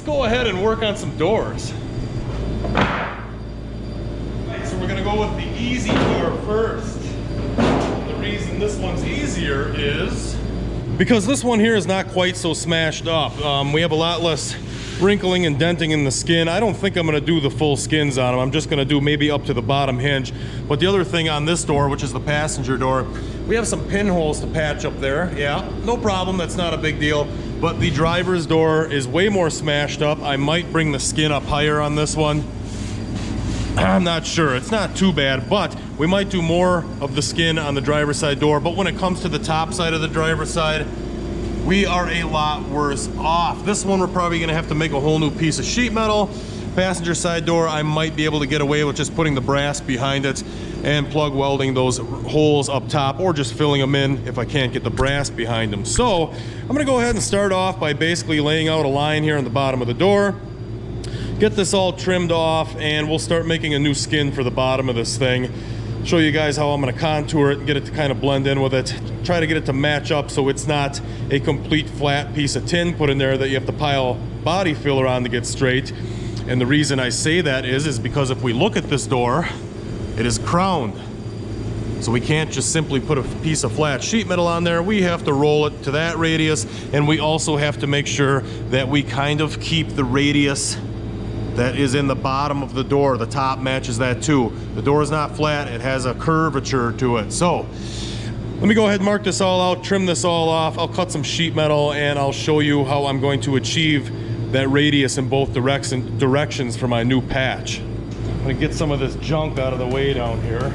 Let's go ahead and work on some doors. Right, so we're gonna go with the easy door first. The reason this one's easier is because this one here is not quite so smashed up. We have a lot less wrinkling and denting in the skin. I don't think I'm gonna do the full skins on them. I'm just gonna do maybe up to the bottom hinge. But the other thing on this door, which is the passenger door, we have some pinholes to patch up there. Yeah, no problem, that's not a big deal. But the driver's door is way more smashed up. I might bring the skin up higher on this one. I'm not sure, it's not too bad, but we might do more of the skin on the driver's side door. But when it comes to the top side of the driver's side, we are a lot worse off. This one we're probably gonna have to make a whole new piece of sheet metal. Passenger side door, I might be able to get away with just putting the brass behind it and plug welding those holes up top, or just filling them in if I can't get the brass behind them. So I'm gonna go ahead and start off by basically laying out a line here on the bottom of the door, get this all trimmed off, and we'll start making a new skin for the bottom of this thing. Show you guys how I'm gonna contour it and get it to kind of blend in with it. Try to get it to match up so it's not a complete flat piece of tin put in there that you have to pile body filler on to get straight. And the reason I say that is because if we look at this door, it is crowned. So we can't just simply put a piece of flat sheet metal on there. We have to roll it to that radius, and we also have to make sure that we kind of keep the radius that is in the bottom of the door. The top matches that too. The door is not flat, it has a curvature to it. So let me go ahead and mark this all out, trim this all off. I'll cut some sheet metal and I'll show you how I'm going to achieve that radius in both directions for my new patch. I'm gonna get some of this junk out of the way down here.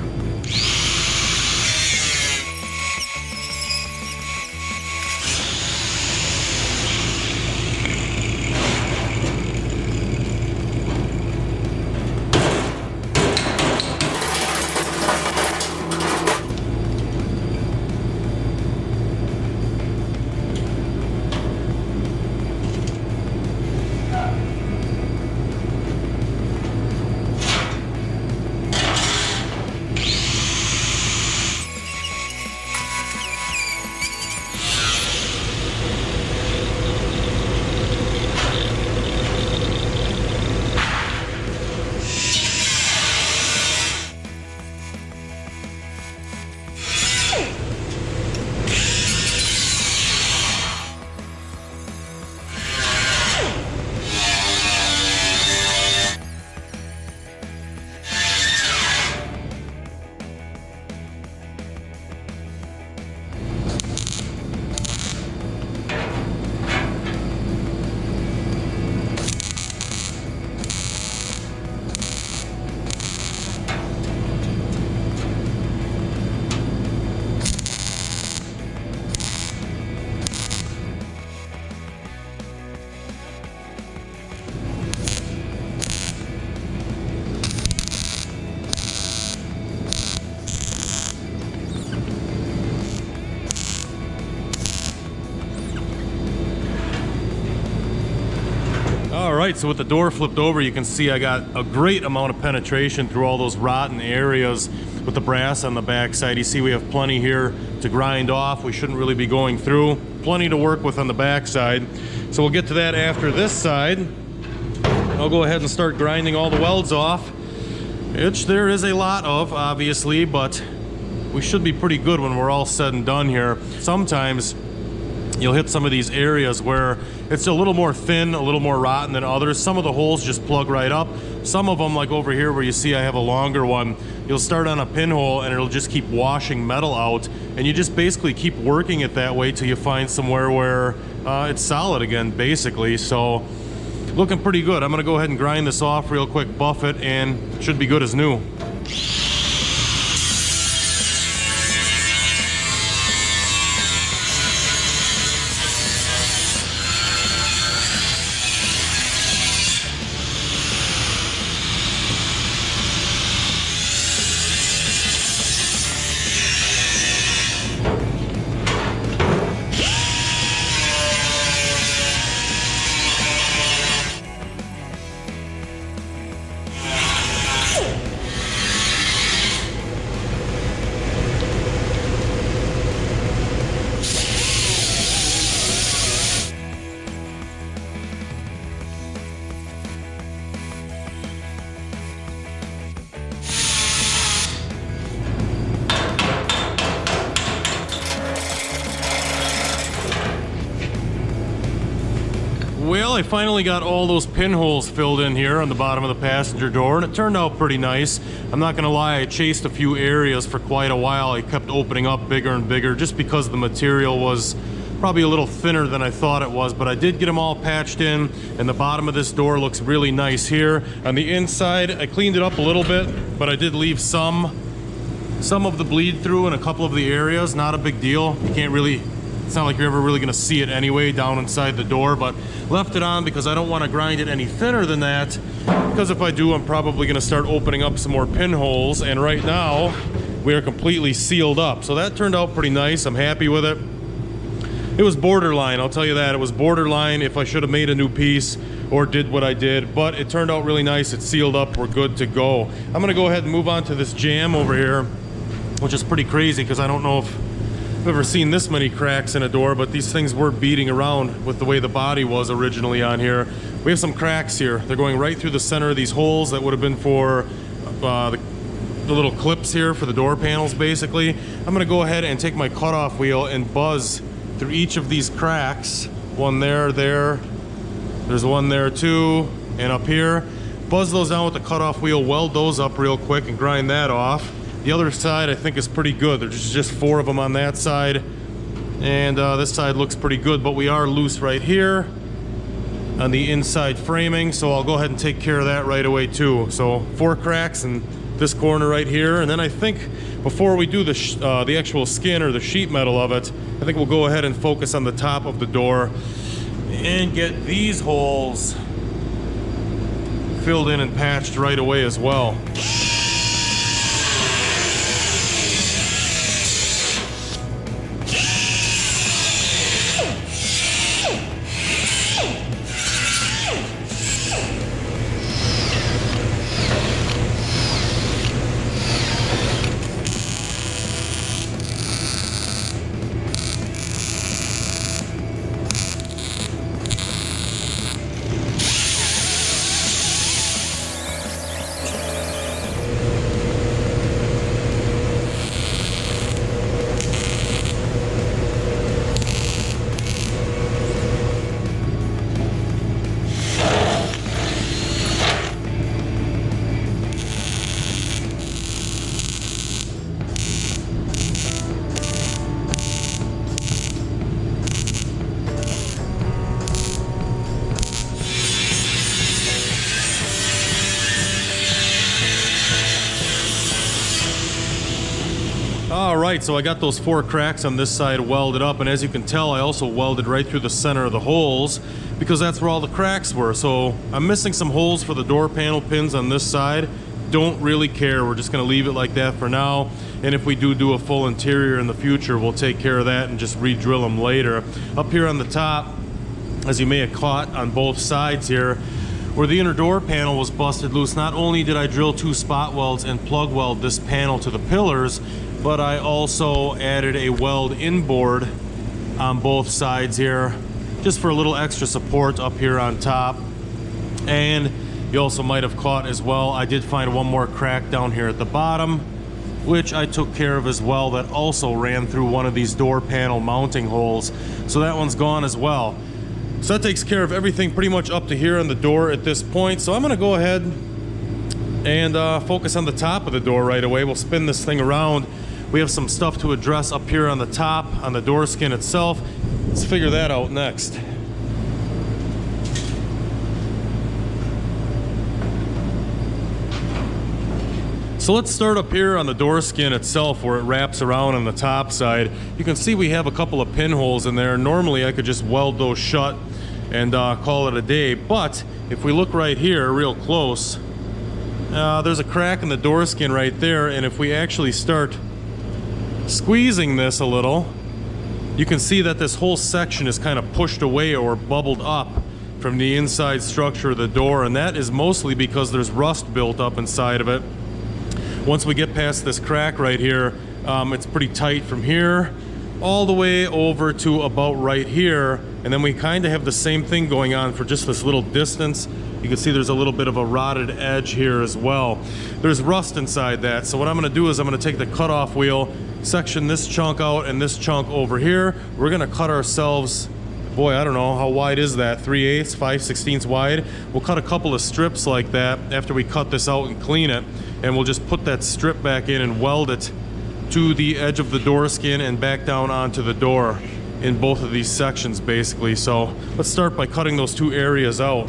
Alright, so with the door flipped over, you can see I got a great amount of penetration through all those rotten areas with the brass on the back side. You see we have plenty here to grind off. We shouldn't really be going through. Plenty to work with on the back side. So we'll get to that after this side. I'll go ahead and start grinding all the welds off, which there is a lot of, obviously, but we should be pretty good when we're all said and done here. Sometimes you'll hit some of these areas where it's a little more thin, a little more rotten than others. Some of the holes just plug right up. Some of them, like over here where you see I have a longer one, you'll start on a pinhole and it'll just keep washing metal out, and you just basically keep working it that way till you find somewhere where it's solid again, basically. So looking pretty good. I'm gonna go ahead and grind this off real quick, buff it, and it should be good as new. Well, I finally got all those pinholes filled in here on the bottom of the passenger door, and it turned out pretty nice. I'm not gonna lie, I chased a few areas for quite a while. I kept opening up bigger and bigger just because the material was probably a little thinner than I thought it was, but I did get them all patched in, and the bottom of this door looks really nice here. On the inside, I cleaned it up a little bit, but I did leave some of the bleed through in a couple of the areas. Not a big deal. You can't really, it's not like you're ever really gonna see it anyway down inside the door, but left it on because I don't want to grind it any thinner than that, because if I do, I'm probably gonna start opening up some more pinholes, and right now we are completely sealed up. So that turned out pretty nice. I'm happy with it. It was borderline, I'll tell you that. It was borderline if I should have made a new piece or did what I did, but it turned out really nice. It's sealed up, we're good to go. I'm gonna go ahead and move on to this jam over here, which is pretty crazy because I don't know if I've ever seen this many cracks in a door, but these things were beating around with the way the body was originally on here. We have some cracks here. They're going right through the center of these holes that would have been for the little clips here for the door panels, basically. I'm gonna go ahead and take my cutoff wheel and buzz through each of these cracks. One there, there's one there too, and up here. Buzz those down with the cutoff wheel, weld those up real quick and grind that off. The other side I think is pretty good. There's just 4 of them on that side, and this side looks pretty good, but we are loose right here on the inside framing, so I'll go ahead and take care of that right away too. So 4 cracks in this corner right here, and then I think before we do the actual skin or the sheet metal of it, I think we'll go ahead and focus on the top of the door and get these holes filled in and patched right away as well. Alright, so I got those 4 cracks on this side welded up, and as you can tell, I also welded right through the center of the holes because that's where all the cracks were. So I'm missing some holes for the door panel pins on this side. Don't really care, we're just going to leave it like that for now, and if we do a full interior in the future, we'll take care of that and just re-drill them later. Up here on the top, as you may have caught on both sides here, where the inner door panel was busted loose, not only did I drill 2 spot welds and plug weld this panel to the pillars, but I also added a weld inboard on both sides here, just for a little extra support up here on top. And you also might have caught as well, I did find one more crack down here at the bottom, which I took care of as well, that also ran through one of these door panel mounting holes. So that one's gone as well. So that takes care of everything pretty much up to here on the door at this point. So I'm gonna go ahead and focus on the top of the door right away. We'll spin this thing around. We have some stuff to address up here on the top, on the door skin itself. Let's figure that out next. So let's start up here on the door skin itself where it wraps around on the top side. You can see we have a couple of pinholes in there. Normally I could just weld those shut and call it a day, but if we look right here real close, there's a crack in the door skin right there, and if we actually start squeezing this a little, you can see that this whole section is kind of pushed away or bubbled up from the inside structure of the door, and that is mostly because there's rust built up inside of it. Once we get past this crack right here, it's pretty tight from here all the way over to about right here, and then we kind of have the same thing going on for just this little distance. You can see there's a little bit of a rotted edge here as well. There's rust inside that, so what I'm going to do is I'm going to take the cutoff wheel, section this chunk out and this chunk over here. We're going to cut ourselves boy, I don't know, how wide is that? 3/8, 5/16 wide. We'll cut a couple of strips like that after we cut this out and clean it, and we'll just put that strip back in and weld it to the edge of the door skin and back down onto the door in both of these sections basically. So let's start by cutting those two areas out.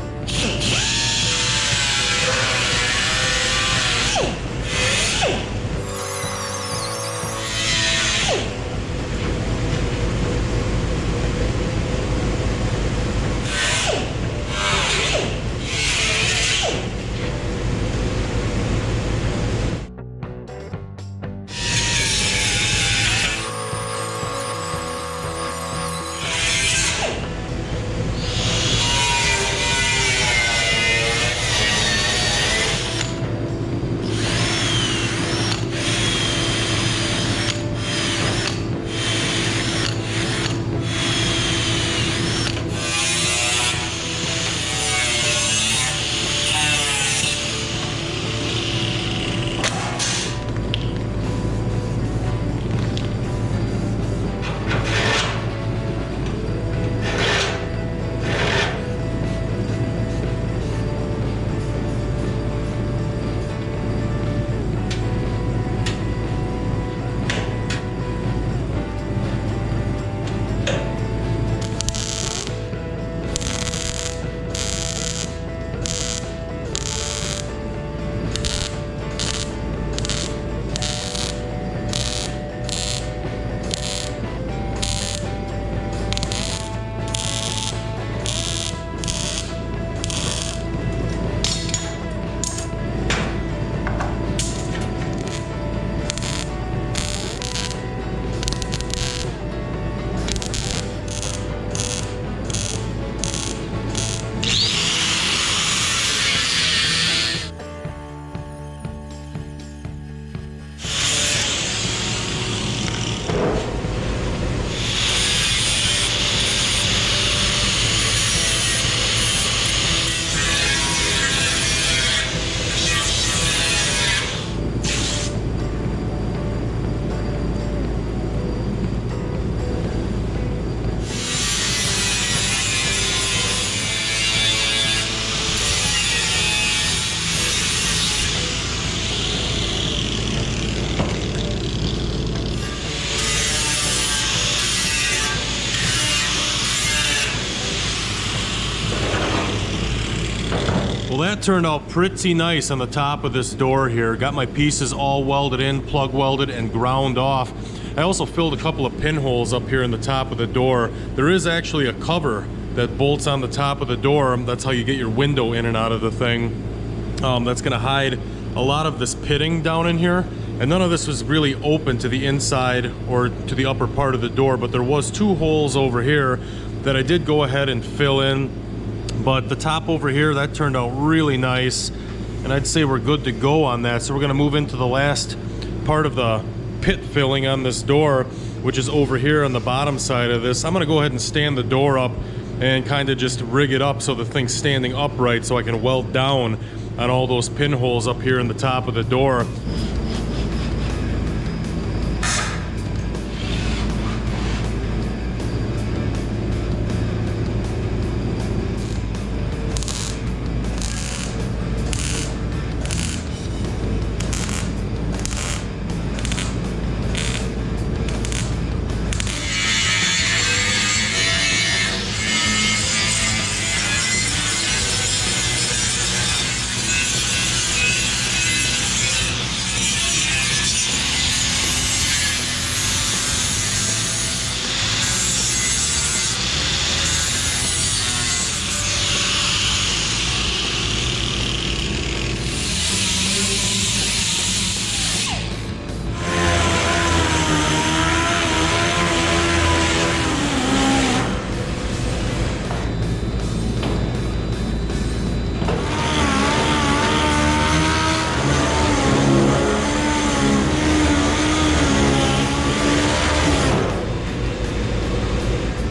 Well, that turned out pretty nice on the top of this door here. Got my pieces all welded in, plug welded, and ground off. I also filled a couple of pinholes up here in the top of the door. There is actually a cover that bolts on the top of the door. That's how you get your window in and out of the thing. That's gonna hide a lot of this pitting down in here. And none of this was really open to the inside or to the upper part of the door, but there was two holes over here that I did go ahead and fill in. But the top over here, that turned out really nice, and I'd say we're good to go on that. So we're going to move into the last part of the pit filling on this door, which is over here on the bottom side of this. I'm going to go ahead and stand the door up and kind of just rig it up so the thing's standing upright so I can weld down on all those pinholes up here in the top of the door.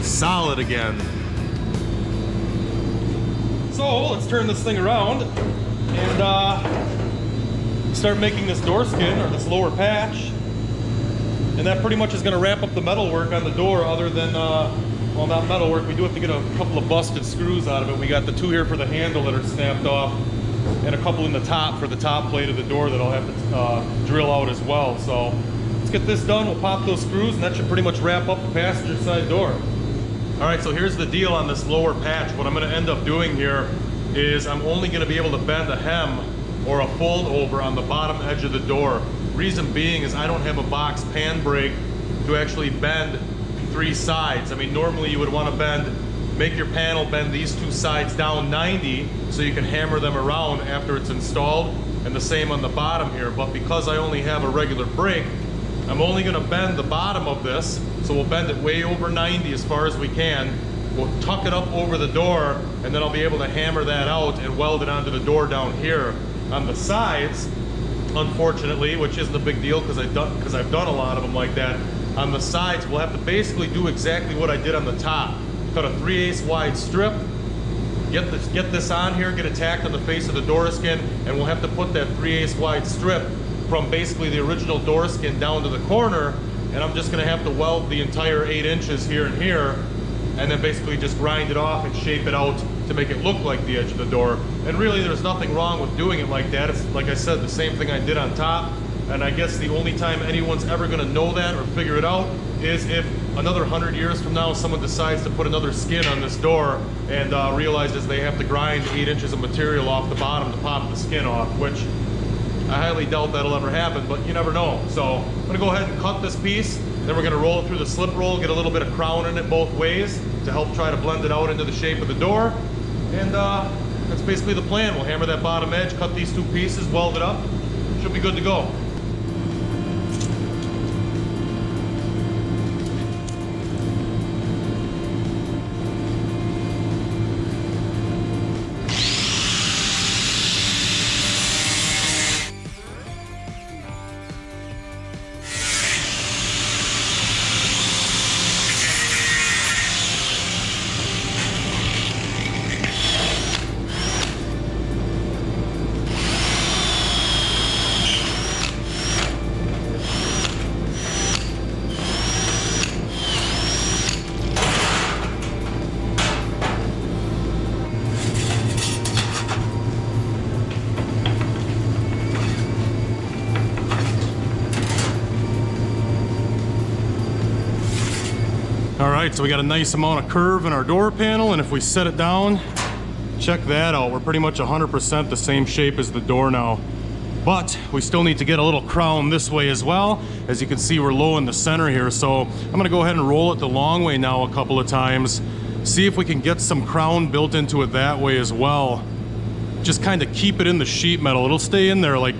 Solid again. So let's turn this thing around and start making this door skin, or this lower patch. And that pretty much is going to wrap up the metal work on the door, other than well, not metal work, we do have to get a couple of busted screws out of it. We got the 2 here for the handle that are snapped off, and a couple in the top for the top plate of the door that I'll have to drill out as well. So let's get this done. We'll pop those screws, and that should pretty much wrap up the passenger side door. All right, so here's the deal on this lower patch. What I'm gonna end up doing here is I'm only gonna be able to bend a hem or a fold over on the bottom edge of the door. Reason being is I don't have a box pan brake to actually bend 3 sides. I mean, normally you would want to make your panel bend these 2 sides down 90 so you can hammer them around after it's installed, and the same on the bottom here. But because I only have a regular brake, I'm only going to bend the bottom of this, so we'll bend it way over 90 as far as we can. We'll tuck it up over the door, and then I'll be able to hammer that out and weld it onto the door down here. On the sides, unfortunately, which isn't a big deal because I've done a lot of them like that, on the sides we'll have to basically do exactly what I did on the top. Cut a 3/8 wide strip, get this on here, get it tacked on the face of the door skin, and we'll have to put that 3/8 wide strip from basically the original door skin down to the corner, and I'm just going to have to weld the entire 8 inches here and here, and then basically just grind it off and shape it out to make it look like the edge of the door. And really there's nothing wrong with doing it like that. It's, like I said, the same thing I did on top, and I guess the only time anyone's ever going to know that or figure it out is if another 100 years from now someone decides to put another skin on this door and realizes they have to grind 8 inches of material off the bottom to pop the skin off, which I highly doubt that'll ever happen, but you never know. So I'm gonna go ahead and cut this piece, then we're gonna roll it through the slip roll, get a little bit of crown in it both ways to help try to blend it out into the shape of the door. And that's basically the plan. We'll hammer that bottom edge, cut these 2 pieces, weld it up. Should be good to go. All right, so we got a nice amount of curve in our door panel, and if we set it down, check that out. We're pretty much 100% the same shape as the door now. But we still need to get a little crown this way as well. As you can see, we're low in the center here, so I'm gonna go ahead and roll it the long way now a couple of times, see if we can get some crown built into it that way as well. Just kind of keep it in the sheet metal. It'll stay in there like,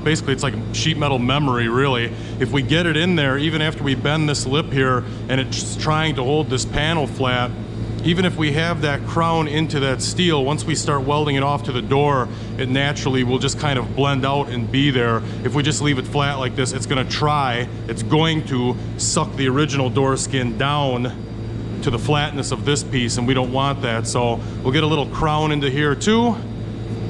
basically it's like sheet metal memory, really. If we get it in there, even after we bend this lip here and it's trying to hold this panel flat, even if we have that crown into that steel, once we start welding it off to the door, it naturally will just kind of blend out and be there. If we just leave it flat like this, it's going to suck the original door skin down to the flatness of this piece, and we don't want that. So we'll get a little crown into here too.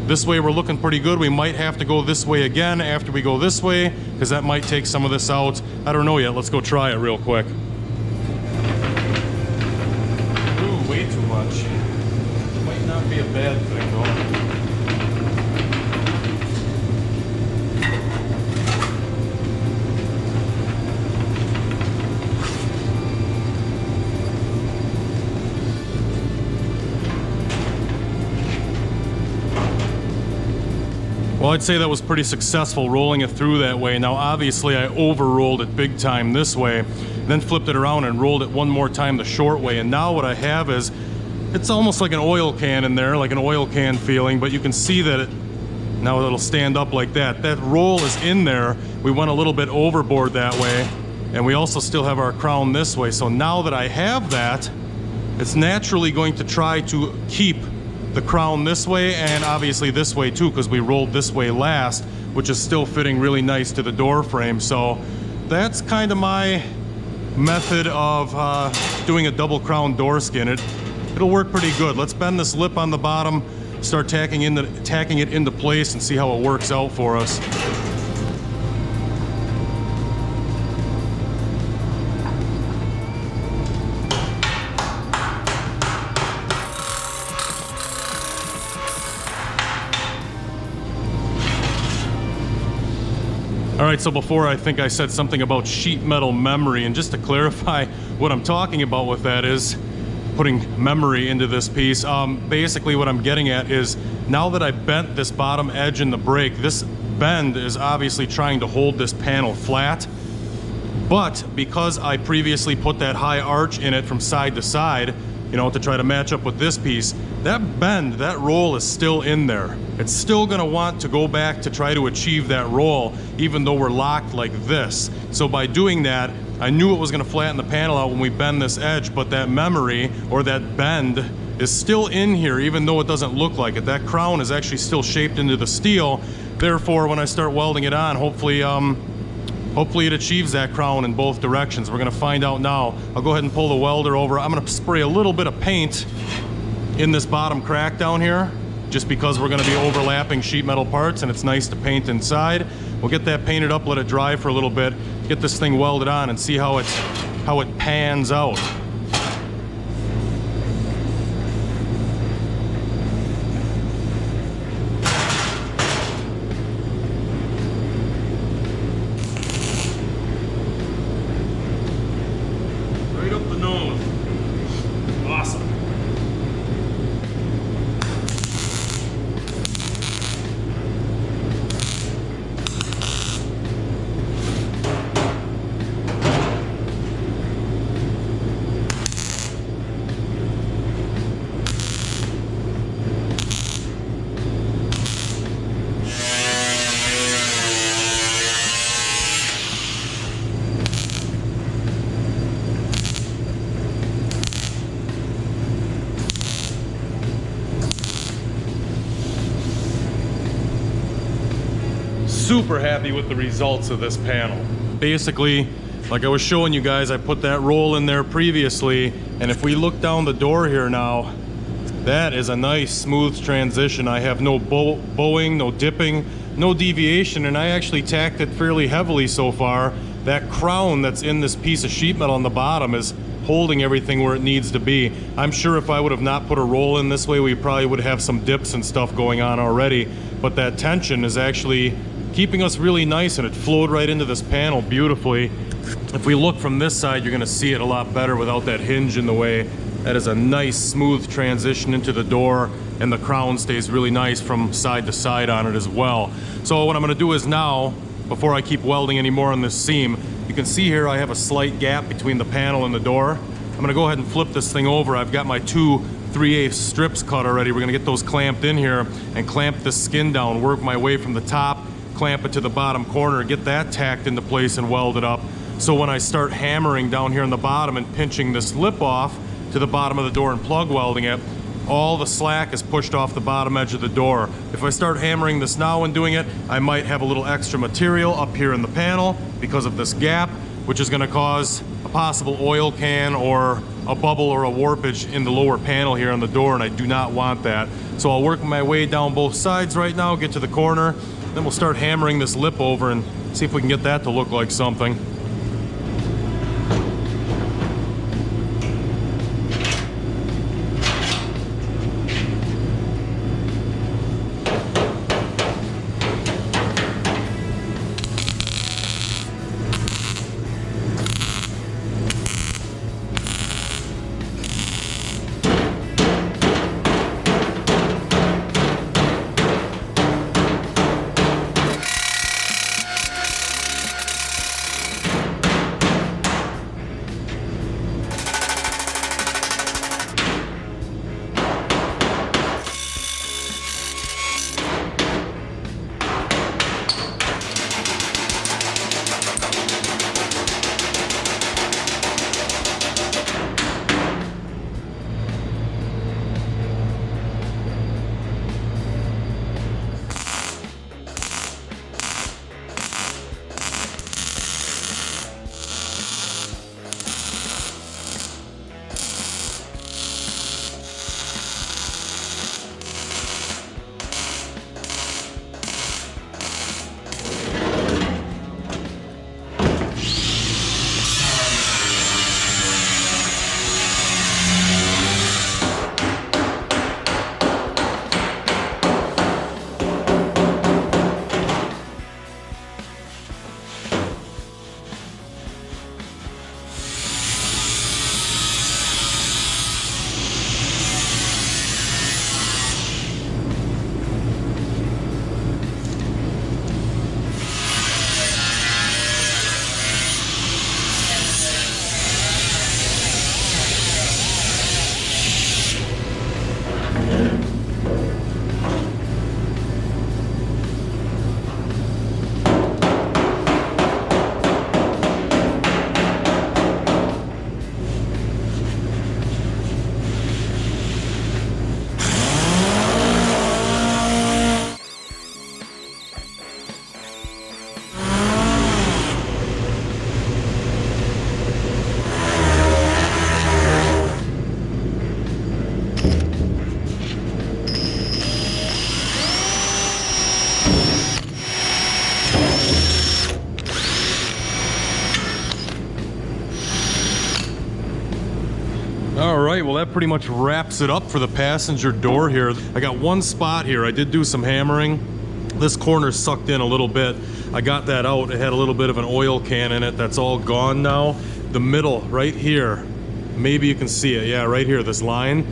This way we're looking pretty good. We might have to go this way again after we go this way, because that might take some of this out. I don't know yet. Let's go try it real quick. Ooh, way too much. Might not be a bad thing though. Well, I'd say that was pretty successful rolling it through that way. Now, obviously, I over-rolled it big time this way, then flipped it around and rolled it one more time the short way. And now what I have is, it's almost like an oil can in there, like an oil can feeling, but you can see that now it'll stand up like that. That roll is in there. We went a little bit overboard that way, and we also still have our crown this way. So now that I have that, it's naturally going to try to keep the crown this way, and obviously this way too, because we rolled this way last, which is still fitting really nice to the door frame. So that's kind of my method of doing a double crown door skin. It'll work pretty good. Let's bend this lip on the bottom, start tacking it into place, and see how it works out for us. All right, so before I think I said something about sheet metal memory, and just to clarify what I'm talking about with that is putting memory into this piece. Basically what I'm getting at is now that I bent this bottom edge in the brake, this bend is obviously trying to hold this panel flat, but because I previously put that high arch in it from side to side, you know, to try to match up with this piece, that bend, that roll is still in there. It's still gonna want to go back to try to achieve that roll, even though we're locked like this. So by doing that, I knew it was gonna flatten the panel out when we bend this edge, but that memory, or that bend, is still in here, even though it doesn't look like it. That crown is actually still shaped into the steel. Therefore, when I start welding it on, hopefully it achieves that crown in both directions. We're gonna find out now. I'll go ahead and pull the welder over. I'm gonna spray a little bit of paint in this bottom crack down here, just because we're gonna be overlapping sheet metal parts and it's nice to paint inside. We'll get that painted up, let it dry for a little bit, get this thing welded on and see how it pans out. Right up the nose. Awesome. Super happy with the results of this panel. Basically, like I was showing you guys, I put that roll in there previously, and if we look down the door here now, that is a nice smooth transition. I have no bowing, no dipping, no deviation, and I actually tacked it fairly heavily so far. That crown that's in this piece of sheet metal on the bottom is holding everything where it needs to be. I'm sure if I would have not put a roll in this way, we probably would have some dips and stuff going on already, but that tension is actually keeping us really nice, and it flowed right into this panel beautifully. If we look from this side, you're gonna see it a lot better without that hinge in the way. That is a nice smooth transition into the door, and the crown stays really nice from side to side on it as well. So what I'm gonna do is now, before I keep welding any more on this seam, you can see here I have a slight gap between the panel and the door. I'm gonna go ahead and flip this thing over. I've got my 2 3/8 strips cut already. We're gonna get those clamped in here and clamp this skin down, work my way from the top, clamp it to the bottom corner, get that tacked into place and welded up. So when I start hammering down here in the bottom and pinching this lip off to the bottom of the door and plug welding it, all the slack is pushed off the bottom edge of the door. If I start hammering this now and doing it, I might have a little extra material up here in the panel because of this gap, which is gonna cause a possible oil can or a bubble or a warpage in the lower panel here on the door, and I do not want that. So I'll work my way down both sides right now, get to the corner, then we'll start hammering this lip over and see if we can get that to look like something. well, that pretty much wraps it up for the passenger door here. I got one spot here. I did do some hammering. This corner sucked in a little bit. I got that out. It had a little bit of an oil can in it. That's all gone now. The middle right here, maybe you can see it. Yeah, right here, this line.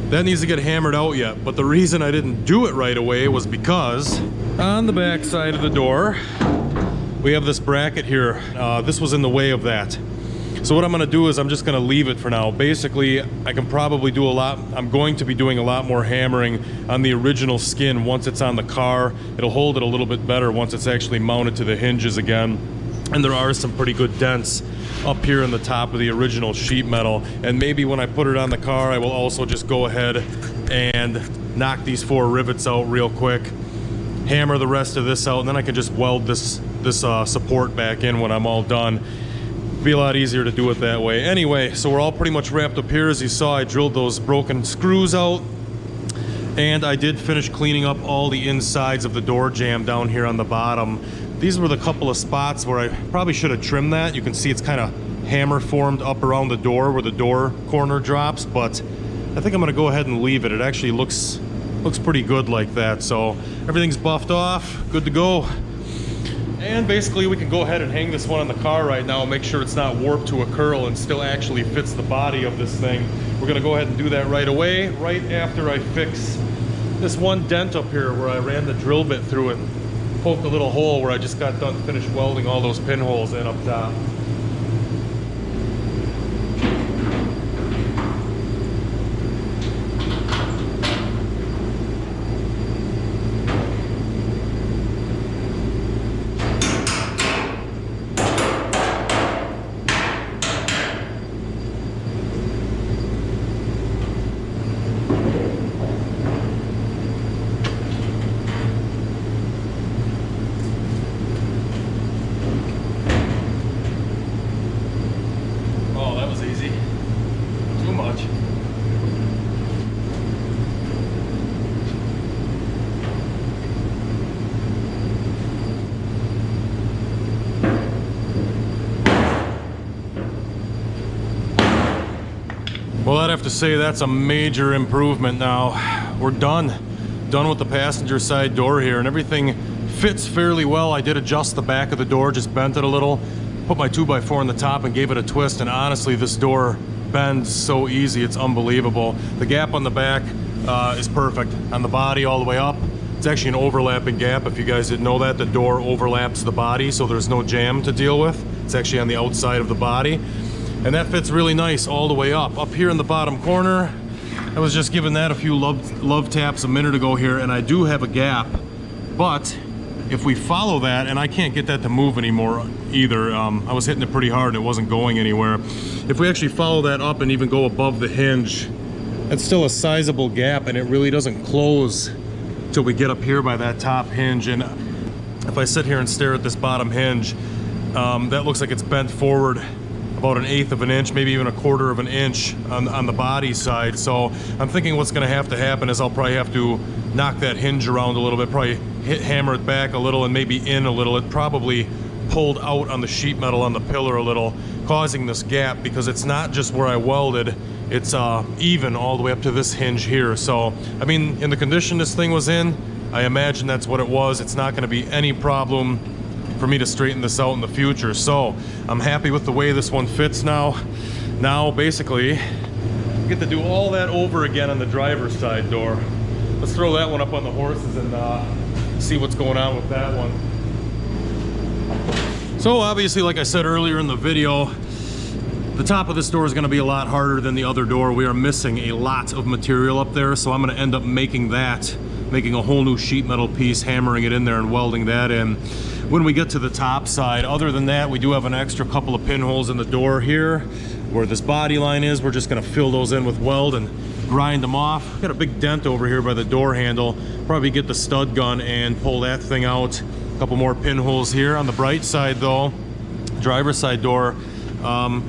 That needs to get hammered out yet. But the reason I didn't do it right away was because on the back side of the door, we have this bracket here. This was in the way of that. So what I'm gonna do is I'm just gonna leave it for now. Basically, I can probably do a lot. I'm going to be doing a lot more hammering on the original skin once it's on the car. It'll hold it a little bit better once it's actually mounted to the hinges again. And there are some pretty good dents up here in the top of the original sheet metal. And maybe when I put it on the car, I will also just go ahead and knock these 4 rivets out real quick, hammer the rest of this out, and then I can just weld this support back in when I'm all done. Be a lot easier to do it that way. Anyway, so we're all pretty much wrapped up here. As you saw, I drilled those broken screws out, and I did finish cleaning up all the insides of the door jamb down here on the bottom. These were the couple of spots where I probably should have trimmed that. You can see it's kind of hammer formed up around the door where the door corner drops, but I think I'm gonna go ahead and leave it. It actually looks pretty good like that. So everything's buffed off, good to go. And basically we can go ahead and hang this one on the car right now, make sure it's not warped to a curl and still actually fits the body of this thing. We're gonna go ahead and do that right away, right after I fix this one dent up here where I ran the drill bit through it, poked a little hole where I just got done finished welding all those pinholes in up top. Well, I'd have to say that's a major improvement now. We're done with the passenger side door here, and everything fits fairly well. I did adjust the back of the door, just bent it a little, put my 2x4 on the top and gave it a twist, and honestly, this door bends so easy, it's unbelievable. The gap on the back is perfect. On the body all the way up, it's actually an overlapping gap. If you guys didn't know that, the door overlaps the body, so there's no jam to deal with. It's actually on the outside of the body. And that fits really nice all the way up. Up here in the bottom corner, I was just giving that a few love taps a minute ago here, and I do have a gap. But if we follow that, and I can't get that to move anymore either, I was hitting it pretty hard and it wasn't going anywhere. If we actually follow that up and even go above the hinge, that's still a sizable gap, and it really doesn't close till we get up here by that top hinge. And if I sit here and stare at this bottom hinge, that looks like it's bent forward about 1/8 of an inch, maybe even 1/4 of an inch on the body side. So I'm thinking what's going to happen is I'll probably have to knock that hinge around a little bit, probably hammer it back a little and maybe in a little. It probably pulled out on the sheet metal on the pillar a little, causing this gap, because it's not just where I welded, it's even all the way up to this hinge here. So I mean, in the condition this thing was in, I imagine that's what it was. It's not going to be any problem for me to straighten this out in the future. So I'm happy with the way this one fits now. Now basically I get to do all that over again on the driver's side door. Let's throw that one up on the horses and see what's going on with that one. So obviously, like I said earlier in the video, the top of this door is going to be a lot harder than the other door. We are missing a lot of material up there, so I'm going to end up making a whole new sheet metal piece, hammering it in there and welding that in when we get to the top side. Other than that, we do have an extra couple of pinholes in the door here where this body line is. We're just going to fill those in with weld and grind them off. Got a big dent over here by the door handle. Probably get the stud gun and pull that thing out. A couple more pinholes here. On the bright side though, driver's side door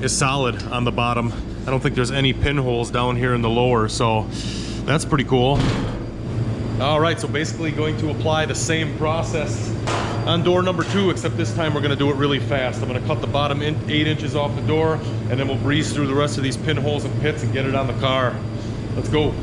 is solid on the bottom. I don't think there's any pinholes down here in the lower, so that's pretty cool. All right, so basically going to apply the same process on door number 2, except this time we're gonna do it really fast. I'm gonna cut the bottom 8 inches off the door, and then we'll breeze through the rest of these pinholes and pits and get it on the car. Let's go.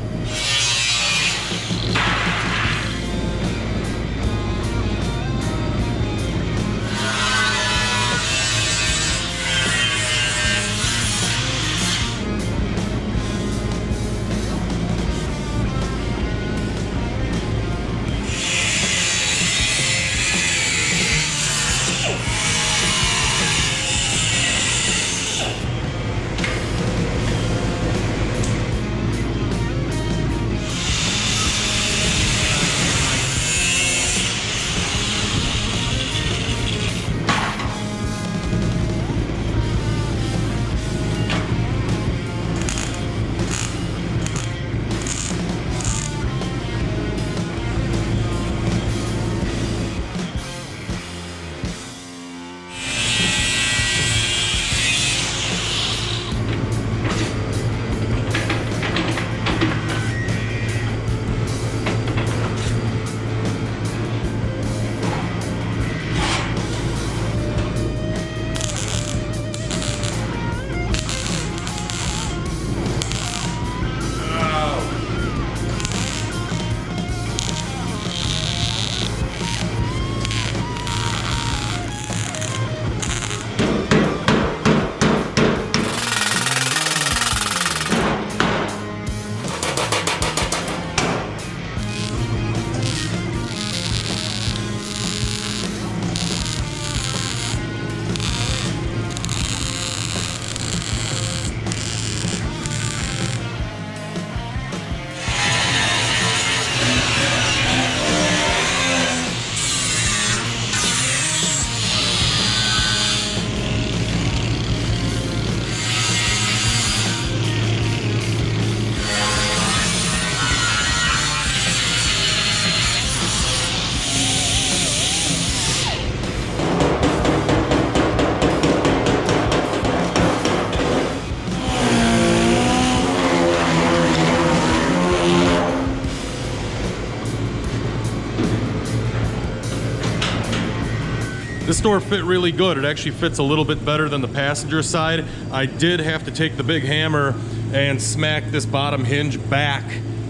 This door fit really good. It actually fits a little bit better than the passenger side. I did have to take the big hammer and smack this bottom hinge back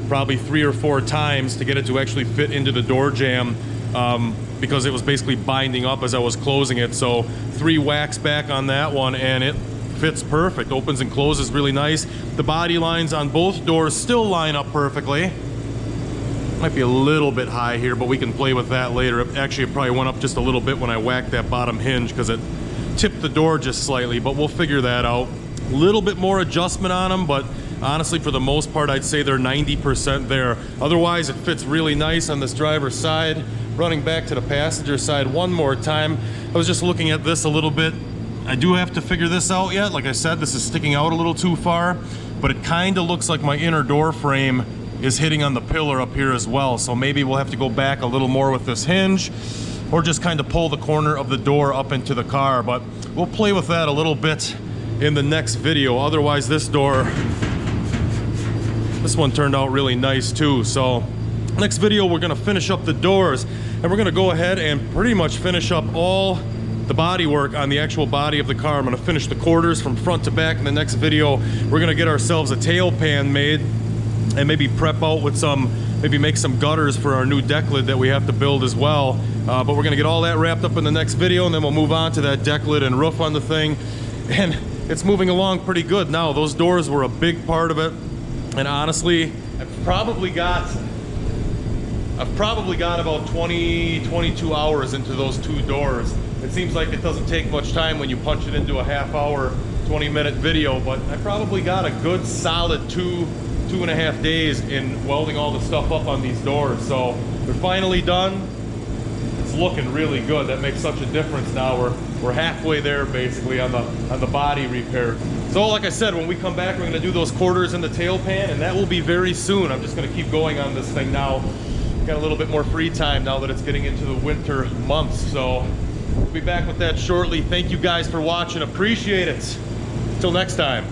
probably 3 or 4 times to get it to actually fit into the door jamb, because it was basically binding up as I was closing it. So 3 whacks back on that one and it fits perfect. Opens and closes really nice. The body lines on both doors still line up perfectly. Might be a little bit high here, but we can play with that later. Actually, it probably went up just a little bit when I whacked that bottom hinge because it tipped the door just slightly, but we'll figure that out. A little bit more adjustment on them, but honestly, for the most part, I'd say they're 90% there. Otherwise, it fits really nice on this driver's side. Running back to the passenger side one more time, I was just looking at this a little bit. I do have to figure this out yet. Like I said, this is sticking out a little too far, but it kind of looks like my inner door frame is hitting on the pillar up here as well. So maybe we'll have to go back a little more with this hinge, or just kind of pull the corner of the door up into the car. But we'll play with that a little bit in the next video. Otherwise, this one turned out really nice too. So next video, we're gonna finish up the doors, and we're gonna go ahead and pretty much finish up all the body work on the actual body of the car. I'm gonna finish the quarters from front to back in the next video. We're gonna get ourselves a tail pan made and maybe prep out with maybe make some gutters for our new deck lid that we have to build as well. But we're gonna get all that wrapped up in the next video, and then we'll move on to that deck lid and roof on the thing. And it's moving along pretty good now. Those doors were a big part of it. And honestly, I've probably got about 22 hours into those 2 doors. It seems like it doesn't take much time when you punch it into a half-hour, 20-minute video, but I probably got a good solid 2.5 days in welding all the stuff up on these doors. So they're finally done. It's looking really good. That makes such a difference now. We're halfway there basically on the body repair. So like I said, when we come back, we're gonna do those quarters in the tail pan, and that will be very soon. I'm just gonna keep going on this thing now. Got a little bit more free time now that it's getting into the winter months. So we'll be back with that shortly. Thank you guys for watching. Appreciate it. Till next time.